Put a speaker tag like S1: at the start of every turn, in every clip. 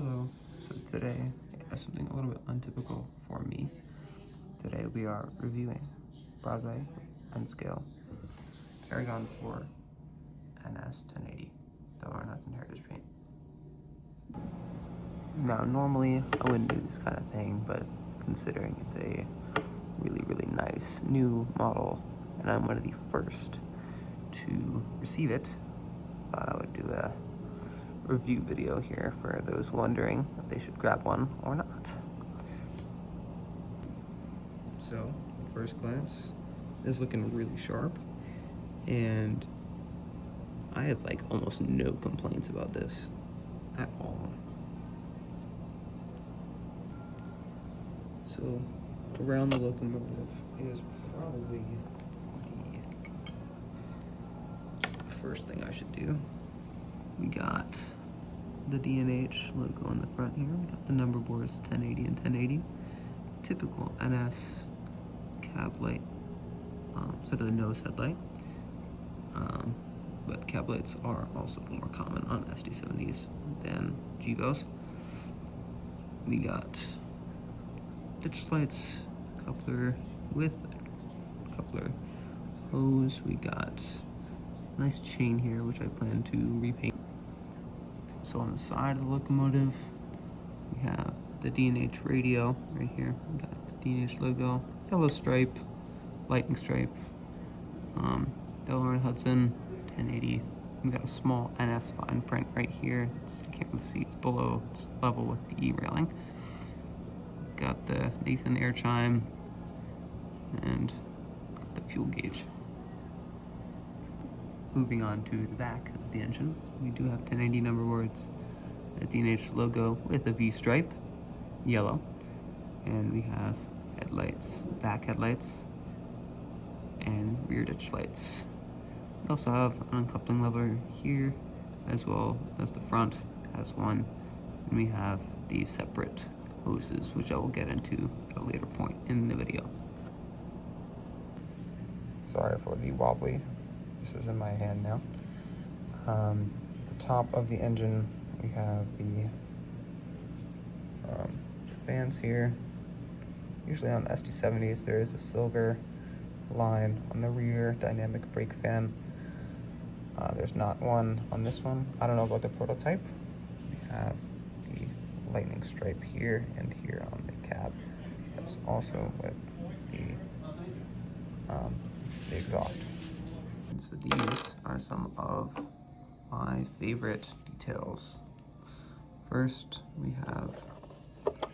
S1: Hello. So today is something a little bit untypical for me. Today we are reviewing Broadway and scale Paragon 4 NS 1080 Delaware Hudson Heritage Paint. Now normally I wouldn't do this kind of thing, but considering it's a really nice new model and I'm one of the first to receive it, I thought I would do a review video here for those wondering if they should grab one or not. So, at first glance, it's looking really sharp, and I had like almost no complaints about this at all. So, around the locomotive is probably the first thing I should do. We got the D&H logo on the front here. We got the number boards 1080 and 1080. Typical NS cab light instead of the nose headlight. But cab lights are also more common on SD70s than GVOs. We got ditch lights, coupler with coupler hose. We got a nice chain here, which I plan to repaint. So on the side of the locomotive, we have the D&H radio right here. We got the D&H logo, yellow stripe, lightning stripe, Delaware and Hudson 1080. We got a small NS fine print right here. You can't really see, it's below, it's level with the E railing. Got the Nathan air chime and got the fuel gauge. Moving on to the back of the engine, we do have 1080 number boards, a D&H logo with a V stripe, yellow, and we have headlights, back headlights, and rear ditch lights. We also have an uncoupling lever here, as well as the front has one, and we have the separate hoses, which I will get into at a later point in the video. Sorry for the wobbly. This is in my hand now. The top of the engine, we have the fans here. Usually on SD70s, there is a silver line on the rear dynamic brake fan. There's not one on this one. I don't know about the prototype. We have the lightning stripe here and here on the cab. That's also with the exhaust. So these are some of my favorite details. First, we have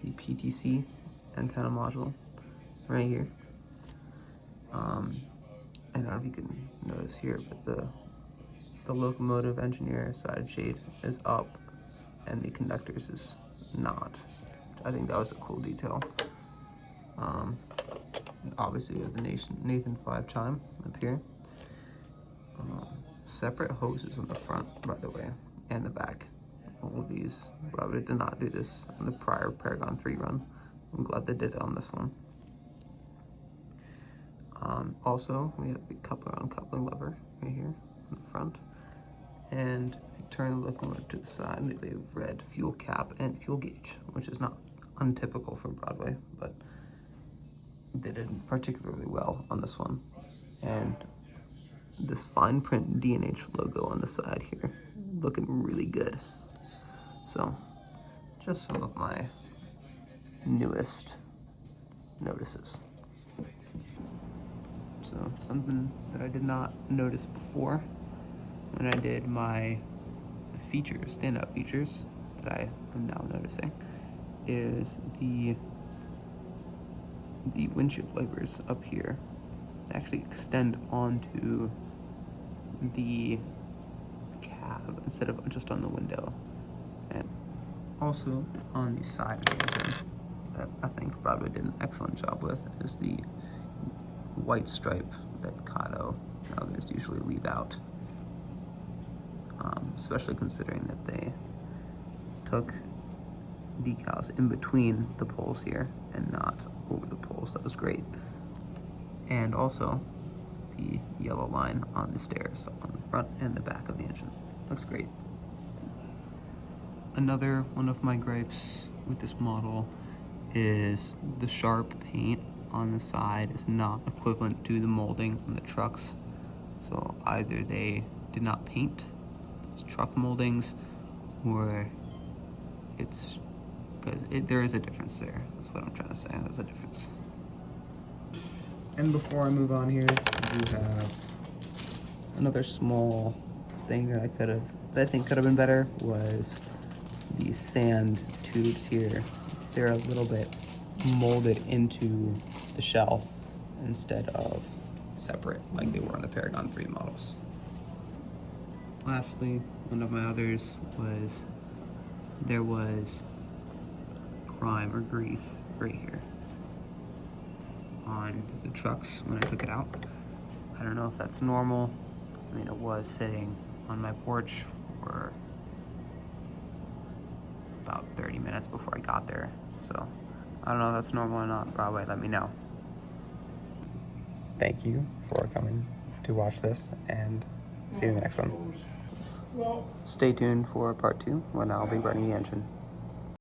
S1: the PTC antenna module right here. I don't know if you can notice here, but the locomotive engineer side shade is up and the conductors is not. I think that was a cool detail. Obviously, we have the Nathan 5 chime up here. Separate hoses on the front, by the way, and the back. All of these, Broadway did not do this on the prior Paragon 3 run. I'm glad they did it on this one. Also, we have the coupler uncoupling lever right here in the front. And if you turn the locomotive to the side, we have red fuel cap and fuel gauge, which is not untypical for Broadway, but they did particularly well on this one. And this fine print D&H logo on the side here, looking really good. So, just some of my newest notices. So, something that I did not notice before when I did my features, standout features, that I am now noticing, is the windshield wipers up here actually extend onto the cab instead of just on the window. And also on the side of the engine that I think Broadway did an excellent job with is the white stripe that Kato and others usually leave out, especially considering that they took decals in between the poles here and not over the poles. That was great. And also the yellow line on the stairs on the front and the back of the engine. Looks great. Another one of my gripes with this model is the sharp paint on the side is not equivalent to the molding on the trucks. So either they did not paint truck moldings, or it's because there is a difference there. That's what I'm trying to say. There's a difference. And before I move on here, I do have another small thing that I think could have been better was these sand tubes here. They're a little bit molded into the shell instead of separate like they were on the Paragon 3 models. Lastly, one of my others was there was grime or grease right here on the trucks when I took it out. I don't know if that's normal. I mean, it was sitting on my porch for about 30 minutes before I got there. So I don't know if that's normal or not. Broadway, let me know. Thank you for coming to watch this, and see you in the next one. Stay tuned for part 2 when I'll be running the engine.